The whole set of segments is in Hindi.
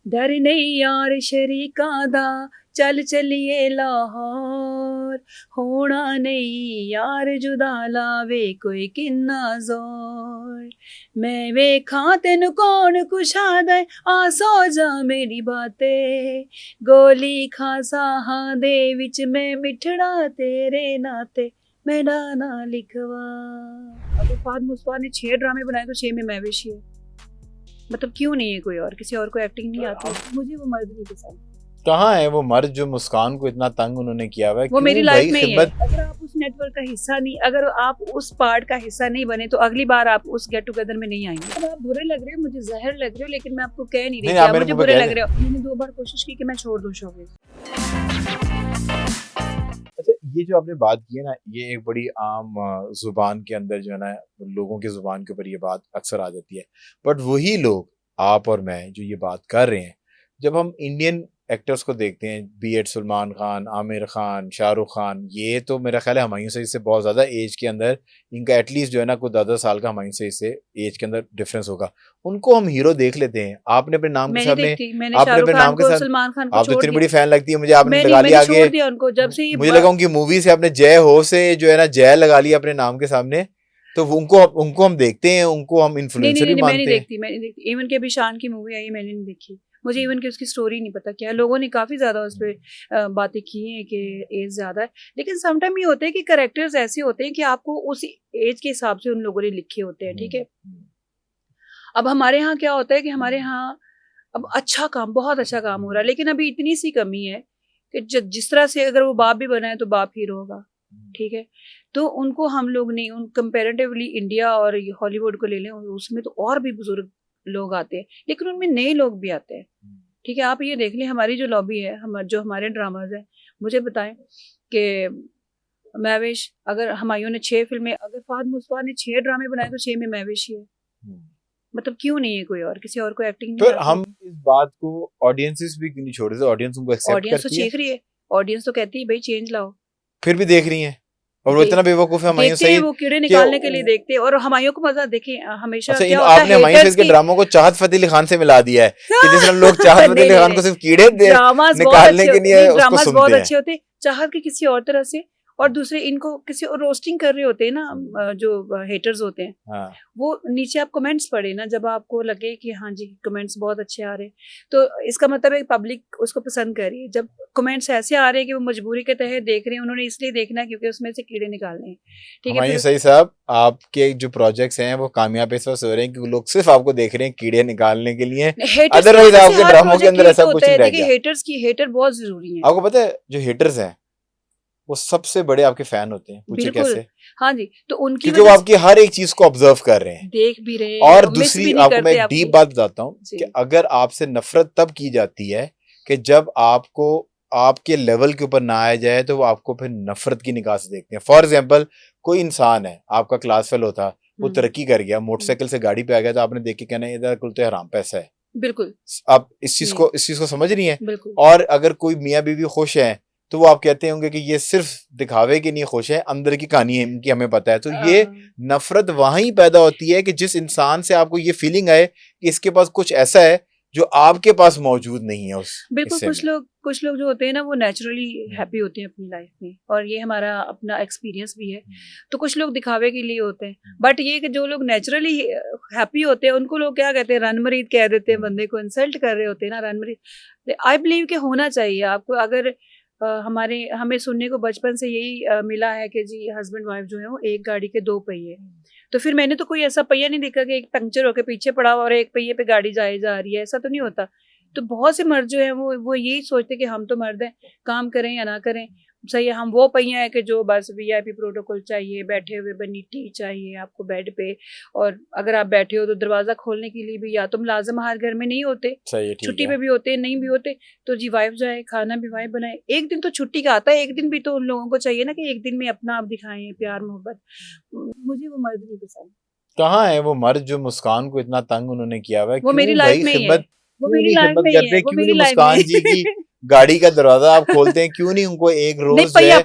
डर नहीं यार शरीका दा चल चलिए लाहौर, होना नहीं यार जुदा लावे कोई किन्ना जोर। मैं वेखा तेन कौन कुछादा आ सो जा मेरी बातें, गोली खा साहा दे विच मैं मिठड़ा तेरे नाते मेरा ना लिखवा। अगर फाद मुस्तफा ने 6 ड्रामे बनाए तो 6 में मैं भी ही है। मतलब क्यों नहीं है कोई और, किसी और को एक्टिंग नहीं आती? मुझे वो मर्द नहीं पसंद। कहाँ है वो मर्द जो मुस्कान को इतना तंग उन्होंने किया हुआ है? वो मेरी लाइफ में ही है। अगर आप उस नेटवर्क का हिस्सा नहीं, अगर आप उस पार्ट का हिस्सा नहीं बने तो अगली बार आप उस गेट टुगेदर में नहीं आएंगे। अब आप बुरे लग रहे हो, मुझे जहर लग रहे हो, लेकिन मैं आपको कह नहीं रही कि आप मुझे बुरे लग रहे हो। मैंने 2 बार कोशिश की कि मैं छोड़ दूं शो। अच्छा, ये जो आपने बात की है ना, ये एक बड़ी आम जुबान के अंदर जो है ना, लोगों की जुबान के ऊपर ये बात अक्सर आ जाती है। बट वही लोग, आप और मैं, जो ये बात कर रहे हैं, जब हम इंडियन एक्टर्स को देखते हैं, बी एड सलमान खान, आमिर खान, शाहरुख खान, ये तो मेरा ख्याल है हुमायूं सईद से बहुत ज्यादा एज के अंदर इनका एटलीस्ट जो है ना कोई 10 साल का हुमायूं सईद से एज के अंदर डिफरेंस होगा। उनको हम हीरो देख लेते हैं। आपने अपने नाम के सामने, आपने अपने नाम के साथ, सलमान खान को आप तो इतनी बड़ी फैन लगती है मुझे, आपने मैंने लगा लिया आगे। छोड़ दिया उनको जब से मुझे लगा उनकी मूवी से आपने जय हो से जो है ना जय लगा लिया अपने नाम के सामने, तो उनको हम देखते हैं, उनको हम इन्फ्लुएंसर भी मानते हैं। मैंने देखती। इवन के अभी शान की मूवी आई, मैंने नहीं देखी। मुझे इवन की उसकी स्टोरी नहीं पता क्या है। लोगों ने काफी ज्यादा उस पर बातें की हैं कि एज ज्यादा है, लेकिन समटाइम ये होता है कि कैरेक्टर्स ऐसे होते हैं कि आपको उस एज के हिसाब से उन लोगों ने लिखे होते हैं। ठीक है, अब हमारे यहाँ क्या होता है कि हमारे यहाँ अब अच्छा काम, बहुत अच्छा काम हो रहा है, लेकिन अभी इतनी सी कमी है कि जिस तरह से अगर वो बाप भी बना है तो बाप हीरो होगा। ठीक है, तो उनको हम लोग नहीं, उन कंपेरेटिवली इंडिया और हॉलीवुड को ले लें, उसमें तो और भी बुजुर्ग लोग आते हैं, लेकिन उनमें नए लोग भी आते हैं। ठीक है, आप ये देख लें, हमारी जो लॉबी है, जो हमारे ड्रामाज है, मुझे बताएं कि महविश, अगर हुमायूं ने 6 फिल्में, अगर फाद मुस्तफा ने 6 ड्रामे बनाए तो 6 में महविश ही है। मतलब क्यों नहीं है कोई और, किसी और को एक्टिंग नहीं आती? हम इस बात को ऑडियंसेस भी क्यों नहीं छोड़ रहे? ऑडियंस उनको एक्सेप्ट करती है। ऑडियंस तो चीख रही है, ऑडियंस तो कहती है भाई चेंज लाओ, फिर भी देख रही है। और वो इतना बेवकूफ है हुमायूं सईद, वो कीड़े निकालने के लिए देखते हैं। और हुमायूं को मजा देखिए हमेशा अच्छा, क्या होता है, आपने हुमायूं सईद के ड्रामों को चाहत फतेह अली खान से मिला दिया है कि जिस तरह लोग चाहत फतेह अली खान को सिर्फ कीड़े निकालने के लिए उसको सुनते हैं। बहुत अच्छे होते हैं, चाहत के किसी और तरह से, और दूसरे इनको किसी और रोस्टिंग कर रहे होते हैं ना, जो हेटर्स होते हैं। हाँ। वो नीचे आप कमेंट्स पढ़े ना, जब आपको लगे कि हाँ जी कमेंट्स बहुत अच्छे आ रहे हैं, तो इसका मतलब है पब्लिक उसको पसंद कर रही है। जब कमेंट्स ऐसे आ रहे हैं कि वो मजबूरी के तहत देख रहे हैं, उन्होंने इसलिए देखना है क्योंकि उसमें से कीड़े निकालने हैं। ठीक है, हुमायूं सईद साहब, आपके जो प्रोजेक्ट्स हैं वो कामयाब इस वजह से हो रहे हैं क्योंकि लोग सिर्फ आपको देख रहे हैं कीड़े निकालने के लिए। अदरवाइज आपके ड्रामों के अंदर ऐसा कुछ नहीं रह गया। हेटर बहुत जरूरी है। आपको पता है जो हेटर्स हैं वो सबसे बड़े आपके फैन होते हैं। पूछे कैसे? हाँ जी, तो उनकी, क्योंकि वो आपकी हर एक चीज को ऑब्जर्व कर रहे हैं, देख भी रहे हैं। और दूसरी आपको मैं एक डीप बात बताता हूँ कि अगर आपसे नफरत तब की जाती है कि जब आपको आपके लेवल के ऊपर ना आया जाए, तो वो आपको फिर नफरत की निगाह से देखते हैं। फॉर एग्जाम्पल, कोई इंसान है, आपका क्लास फेलो था, वो तरक्की कर गया, मोटरसाइकिल से गाड़ी पे आ गया, तो आपने देख के कहना इधर कुल तो हराम पैसा है। बिल्कुल, आप इस चीज को समझ रही हैं। और अगर कोई मियाँ बीवी खुश है तो वो आप कहते होंगे कि ये सिर्फ दिखावे के लिए खुश है, अंदर की कहानी है इनकी हमें पता है। तो ये नफरत वहीं पैदा होती है कि जिस इंसान से आपको ये फीलिंग आए कि इसके पास कुछ ऐसा है जो आपके पास मौजूद नहीं है उस। बिल्कुल, कुछ लोग जो होते हैं ना वो नेचुरली हैप्पी होते हैं अपनी लाइफ में, और ये हमारा अपना एक्सपीरियंस भी है। तो कुछ लोग दिखावे के लिए होते हैं, बट ये कि जो लोग नेचुरली हैप्पी होते हैं उनको लोग क्या कहते हैं, रनमरीद कह देते हैं, बंदे को इंसल्ट कर रहे होते हैं ना, रनमरीद। आई बिलीव कि होना चाहिए आपको। अगर हमें सुनने को बचपन से यही मिला है कि जी हस्बैंड वाइफ जो है वो एक गाड़ी के 2 पहिए, तो फिर मैंने तो कोई ऐसा पहिया नहीं देखा कि एक पंक्चर होकर पीछे पड़ा हुआ और एक पहिए पे गाड़ी जा रही है, ऐसा तो नहीं होता। तो बहुत से मर्द जो है वो यही सोचते कि हम तो मर्द हैं, काम करें या ना करें, सही है। हम वो पहिया है कि जो बस वीआईपी प्रोटोकॉल चाहिए, बैठे हुए बनी टी चाहिए आपको बेड पे, और अगर आप बैठे हो तो दरवाजा खोलने के लिए भी या तो मुलाजिम हर घर में नहीं होते, छुट्टी पे भी होते, नहीं भी होते, तो जी वाइफ जाए, खाना भी वाइफ बनाए। एक दिन तो छुट्टी का आता है, एक दिन भी तो उन लोगों को चाहिए ना कि एक दिन में अपना आप दिखाएं प्यार मोहब्बत। मुझे वो मर्द नहीं पसंद। कहाँ है वो मर्द जो मुस्कान को इतना तंग उन्होंने किया हुआ है? वो मेरी लाइफ में ही है, वो मेरी लाइफ में ही है, वो मेरी लाइफ मुस्कान जी की गाड़ी का दरवाजा आप खोलते हैं, क्यों नहीं उनको एक रोज पहिया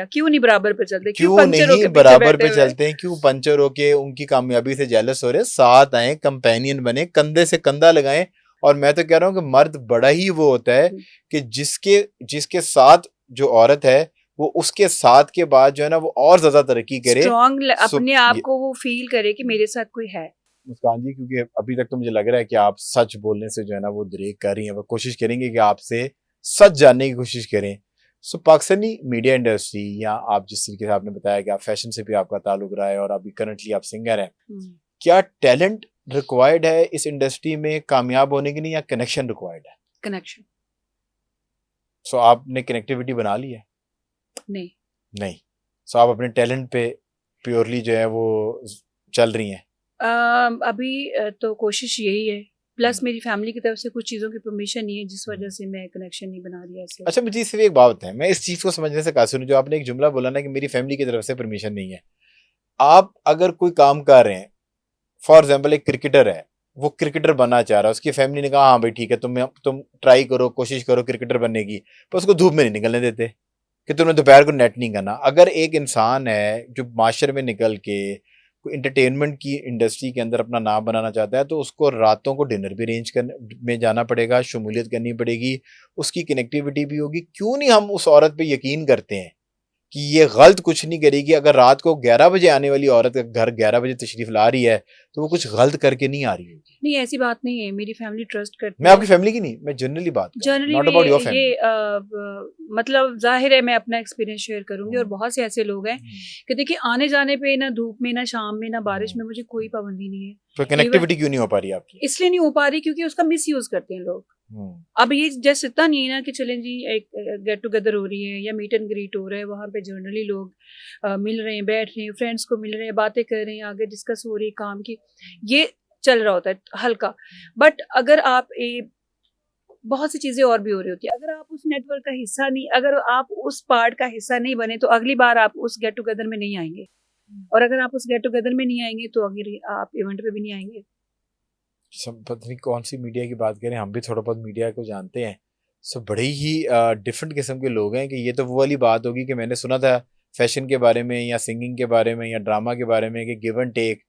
क्यों नहीं बराबर पे चलते, क्यों नहीं बराबर पे चलते हैं, क्यों पंचर होके उनकी कामयाबी से जेलस हो रहे? साथ आए, कंपेनियन बने, कंधे से कंधा लगाएं और मैं तो कह रहा हूँ कि मर्द बड़ा ही वो होता है कि जिसके साथ जो औरत है वो उसके साथ के बाद जो है ना वो और ज्यादा तरक्की करे, स्ट्रॉन्ग अपने आप को वो फील करे कि मेरे साथ कोई है। मुस्कान जी, क्योंकि अभी तक तो मुझे लग रहा है कि आप सच बोलने से जो है ना वो दरेक कर रही हैं, वो कोशिश करेंगे कि आपसे सच जानने की कोशिश करें। सो पाकिस्तानी मीडिया इंडस्ट्री, या आप जिस तरीके से आपने बताया कि आप फैशन से भी आपका ताल्लुक रहा है और अभी करंटली आप सिंगर हैं, क्या टैलेंट रिक्वायर्ड है इस इंडस्ट्री में कामयाब होने के लिए या कनेक्शन रिक्वायर्ड है? कनेक्शन। सो आपने कनेक्टिविटी बना ली है? नहीं। सो आप अपने टैलेंट पे प्योरली जो है वो चल रही हैं? अभी तो कोशिश यही है, प्लस मेरी फैमिली की तरफ से कुछ चीज़ों की परमिशन नहीं है जिस वजह से मैं कनेक्शन नहीं बना रही ऐसे। अच्छा, मुझे सिर्फ एक बात बताएं, मैं इस चीज को समझने से कासिर हूं, जो आपने एक जुमला बोला ना कि मेरी फैमिली की तरफ से परमिशन नहीं है। आप अगर कोई काम कर रहे हैं, फॉर एग्जाम्पल एक क्रिकेटर है, वो क्रिकेटर बनना चाह रहा है, उसकी फैमिली ने कहा हाँ भाई ठीक है, तुम ट्राई करो, कोशिश करो क्रिकेटर बनने की, पर उसको धूप में नहीं निकलने देते कि तुमने दोपहर को नेट नहीं करना। अगर एक इंसान है जो माशरे में निकल के इंटरटेनमेंट की इंडस्ट्री के अंदर अपना नाम बनाना चाहता है, तो उसको रातों को डिनर भी अरेंज करने में जाना पड़ेगा, शमूलियत करनी पड़ेगी, उसकी कनेक्टिविटी भी होगी। क्यों नहीं हम उस औरत पे यकीन करते हैं कि ये गलत कुछ नहीं करेगी? अगर रात को 11 बजे आने वाली औरत घर 11 बजे तशरीफ ला रही है तो वो कुछ गलत करके नहीं आ रही होगी। नहीं, ऐसी बात नहीं है, मेरी फैमिली ट्रस्ट करती है। मैं आपकी फैमिली की नहीं, मैं जनरली बात कर रहा हूं, नॉट अबाउट योर फैमिली। ये मतलब जाहिर है मैं अपना एक्सपीरियंस शेयर करूंगी, और बहुत से ऐसे लोग हैं कि देखिए आने जाने पे ना धूप में, ना शाम में, ना बारिश में मुझे कोई पाबंदी नहीं है। तो कनेक्टिविटी क्यों नहीं हो पा रही आपकी? इसलिए नहीं हो पा रही क्योंकि उसका मिस यूज करते हैं लोग। अब ये जैसे इतना नहीं है ना कि चलें जी एक गेट टुगेदर हो रही है या मीट एंड ग्रीट हो रहा है, वहाँ पे जनरली लोग मिल रहे हैं, बैठ रहे हैं, फ्रेंड्स को मिल रहे हैं, बातें कर रहे हैं, आगे डिस्कस हो रही है काम की, ये चल रहा होता है हल्का। बट अगर आप बहुत सी चीजें और भी हो रही होती है, अगर आप उस नेटवर्क का हिस्सा नहीं, अगर आप उस पार्ट का हिस्सा नहीं बने तो अगली बार आप उस गेट टुगेदर में नहीं आएंगे, और अगर आप उस गेट टुगेदर में नहीं आएंगे तो अगले आप इवेंट पे भी नहीं आएंगे। सब पता नहीं कौन सी मीडिया की बात करें, हम भी थोड़ा बहुत मीडिया को जानते हैं। सब बड़े ही डिफरेंट किस्म के लोग हैं कि ये तो वो वाली बात होगी कि मैंने सुना था फैशन के बारे में या सिंगिंग के बारे में या ड्रामा के बारे में कि गिव एंड टेक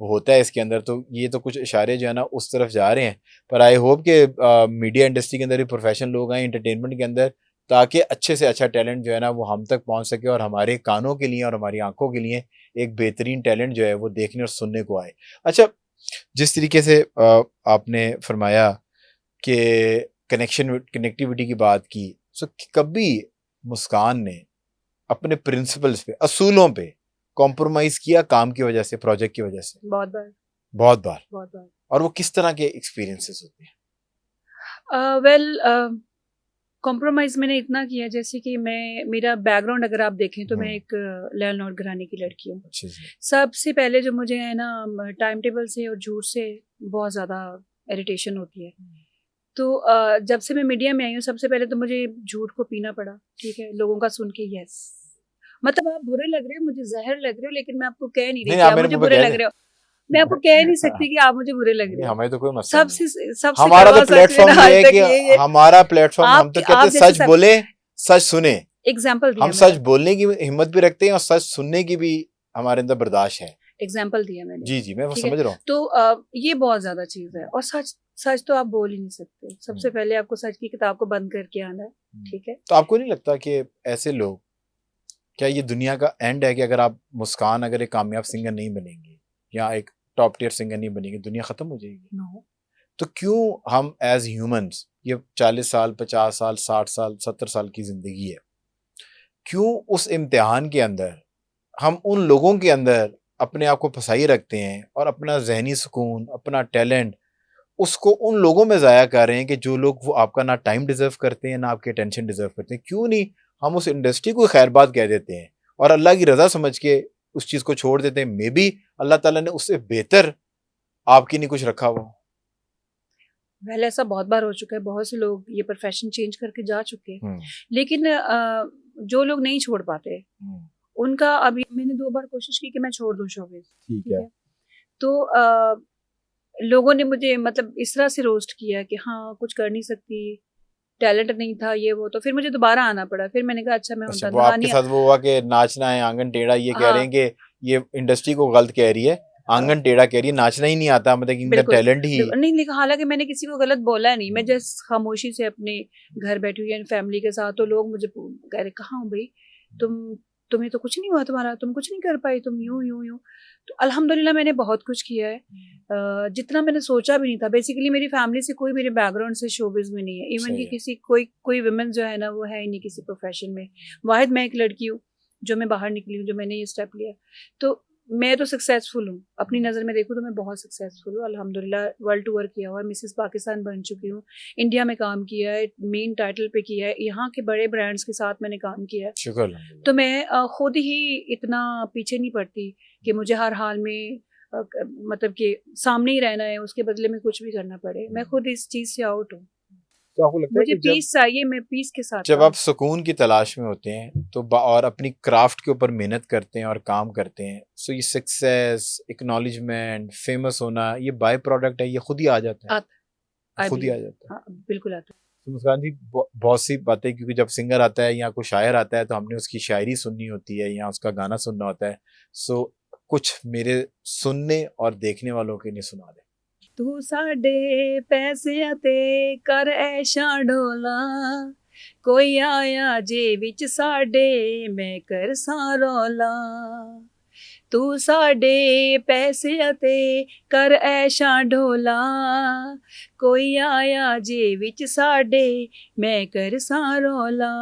होता है इसके अंदर, तो ये तो कुछ इशारे जो है ना उस तरफ जा रहे हैं। पर आई होप कि मीडिया इंडस्ट्री के अंदर भी प्रोफेशनल लोग आए एंटरटेनमेंट के अंदर, ताकि अच्छे से अच्छा टैलेंट जो है ना वो हम तक पहुंच सके और हमारे कानों के लिए और हमारी आंखों के लिए एक बेहतरीन टैलेंट जो है वो देखने और सुनने को आए। अच्छा, जिस तरीके से आपने फरमाया कि कनेक्टिविटी की बात की, सो कभी मुस्कान ने अपने प्रिंसिपल्स पे, असूलों पे कॉम्प्रोमाइज किया काम की वजह से, प्रोजेक्ट की वजह से? बहुत बार। बहुत बार। बहुत बार। और वो किस तरह के एक्सपीरियंसेस होते हैं? वेल कॉम्प्रोमाइज मैंने इतना किया, जैसे कि मेरा बैकग्राउंड अगर आप देखें तो मैं एक लैंडलॉर्ड घराने की लड़की हूँ। सबसे पहले जो मुझे है ना टाइम टेबल से और झूठ से बहुत ज़्यादा इरिटेशन होती है। तो जब से मैं मीडिया में आई हूँ सबसे पहले तो मुझे झूठ को पीना पड़ा, ठीक है, लोगों का सुन के। यस, मतलब आप बुरे लग रहे हो, मुझे जहर लग रहे हो, लेकिन मैं आपको कह नहीं रही कि आप मुझे बुरे लग रहे हो। मैं आपको कह नहीं सकती कि आप मुझे बुरे लग रहे हो। हमें तो कोई मसला नहीं। सबसे हमारा तो प्लेटफॉर्म ये है कि हमारा प्लेटफॉर्म, हम तो कहते हैं सच बोले, सच सुने। एग्जाम्पल दिया, हम सच बोलने की हिम्मत भी रखते हैं और सच सुनने की भी हमारे अंदर बर्दाश्त है। एग्जाम्पल दिया मैंने। जी जी, मैं वो समझ रहा हूँ। तो ये बहुत ज्यादा चीज है, और सच तो आप बोल ही नहीं सकते। सबसे पहले आपको सच की किताब को बंद करके आना है, ठीक है। तो आपको नहीं लगता कि ऐसे लोग, क्या ये दुनिया का एंड है कि अगर आप मुस्कान अगर एक कामयाब सिंगर नहीं बनेंगे या एक टॉप टियर सिंगर नहीं बनेंगे, दुनिया खत्म हो जाएगी? नो। तो क्यों हम एज ह्यूमंस, ये 40 साल 50 साल 60 साल 70 साल की जिंदगी है, क्यों उस इम्तिहान के अंदर हम उन लोगों के अंदर अपने आप को फंसाई रखते हैं और अपना जहनी सुकून, अपना टैलेंट उसको उन लोगों में ज़ाया कर रहे हैं कि जो लोग वो आपका ना टाइम डिजर्व करते हैं ना आपकी अटेंशन डिजर्व करते हैं? क्यों नहीं हम उस इंडस्ट्री को खैर बात कह देते हैं और अल्लाह की रजा समझ के उस चीज़ को छोड़ देते हैं? मे बी अल्लाह ताला ने उससे बेहतर आपकी नहीं कुछ रखा हुआ। पहले ऐसा बहुत बार हो चुका है, बहुत से लोग ये प्रोफेशन चेंज करके जा चुके हैं, लेकिन जो लोग नहीं छोड़ पाते उनका, अभी मैंने 2 बार कोशिश की कि मैं छोड़ दूं शोबिज़, ठीक है। तो लोगों ने मुझे मतलब इस तरह से रोस्ट किया कि हाँ कुछ कर नहीं सकती, टैलेंट नहीं था, ये वो। तो फिर मुझे दोबारा आना पड़ा। फिर मैंने कहा अच्छा मैं वो आपके साथ वो हुआ कि नाचना है आंगन टेढ़ा, ये कह रहे हैं कि ये इंडस्ट्री को गलत कह रही है, आंगन टेढ़ा कह रही है, नाचना ही नहीं आता, मतलब कि इनका बिल्कुल, टैलेंट ही नहीं लेकिन हालांकि मैंने किसी को गलत बोला नहीं, मैं जस्ट खामोशी से अपने घर बैठी हुई फैमिली के साथ, तो लोग मुझे कह रहे कहाँ हो भाई तुम्हें तो कुछ नहीं हुआ, तुम्हारा तुम कुछ नहीं कर पाई, तुम यूं यूं यूं। तो अल्हम्दुलिल्लाह मैंने बहुत कुछ किया है, जितना मैंने सोचा भी नहीं था। बेसिकली मेरी फैमिली से कोई मेरे बैकग्राउंड से शोबिज में नहीं है, इवन कि किसी कोई वुमेन जो है ना वो है ही नहीं किसी प्रोफेशन में। वाहिद मैं एक लड़की हूँ जो मैं बाहर निकली हूँ, जो मैंने ये स्टेप लिया। तो मैं तो सक्सेसफुल हूँ, अपनी नज़र में देखूँ तो मैं बहुत सक्सेसफुल हूँ अल्हम्दुलिल्लाह। वर्ल्ड टूर किया हुआ है, मिसेस पाकिस्तान बन चुकी हूँ, इंडिया में काम किया है, मेन टाइटल पे किया है, यहाँ के बड़े ब्रांड्स के साथ मैंने काम किया है। शुक्र। तो मैं खुद ही इतना पीछे नहीं पड़ती कि मुझे हर हाल में मतलब कि सामने ही रहना है, उसके बदले में कुछ भी करना पड़े। मैं खुद इस चीज़ से आउट हूँ। तो आपको लगता है मुझे कि पीस चाहिए, मैं पीस के साथ जब आप सुकून की तलाश में होते हैं तो और अपनी क्राफ्ट के ऊपर मेहनत करते हैं और काम करते हैं, सो ये सक्सेस, एक्नॉलेजमेंट, फेमस होना, ये बाय प्रोडक्ट है, ये खुद ही आ जाता है, खुद ही आ जाता है। हाँ, बिल्कुल आता है। तो मुस्कान जी, बहुत सी बातें, क्योंकि जब सिंगर आता है या कोई शायर आता है तो हमने उसकी शायरी सुननी होती है या उसका गाना सुनना होता है। सो कुछ मेरे सुनने और देखने वालों के लिए सुना दे। तू साडे पैसिਆਂ ते कर ऐशा ढोला, कोई आया जे विच साडे मैं कर सा रौला। तू साडे पैसिਆਂ ते कर ऐशा ढोला, कोई आया जे विच साडे मैं कर सा रौला।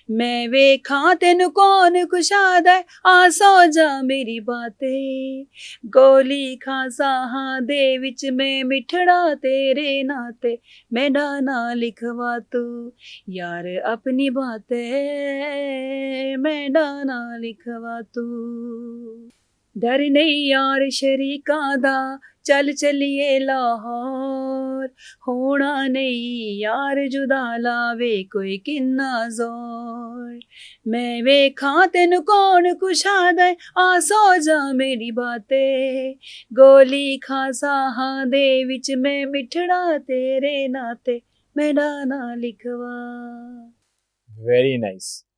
मैं वेखां तेनू कौन कुशादा, आ सो जा मेरी बातें, गोली खां साहां दे विच मैं मिठड़ा तेरे नाते, मैं डाना लिखवा तू यार अपनी बातें, मैं डाना लिखवा तू। डर नहीं यार शरीकां दा, चल चलिए लाहौर, होना नहीं यार जुदा लावे कोई किन्ना जोर। मैं वेखां तेनू कौन कुशादा, आ सो जा मेरी बातें, गोली खा साहां दे विच मैं मिठड़ा तेरे नाते, मैं डाना लिखवा। Very nice.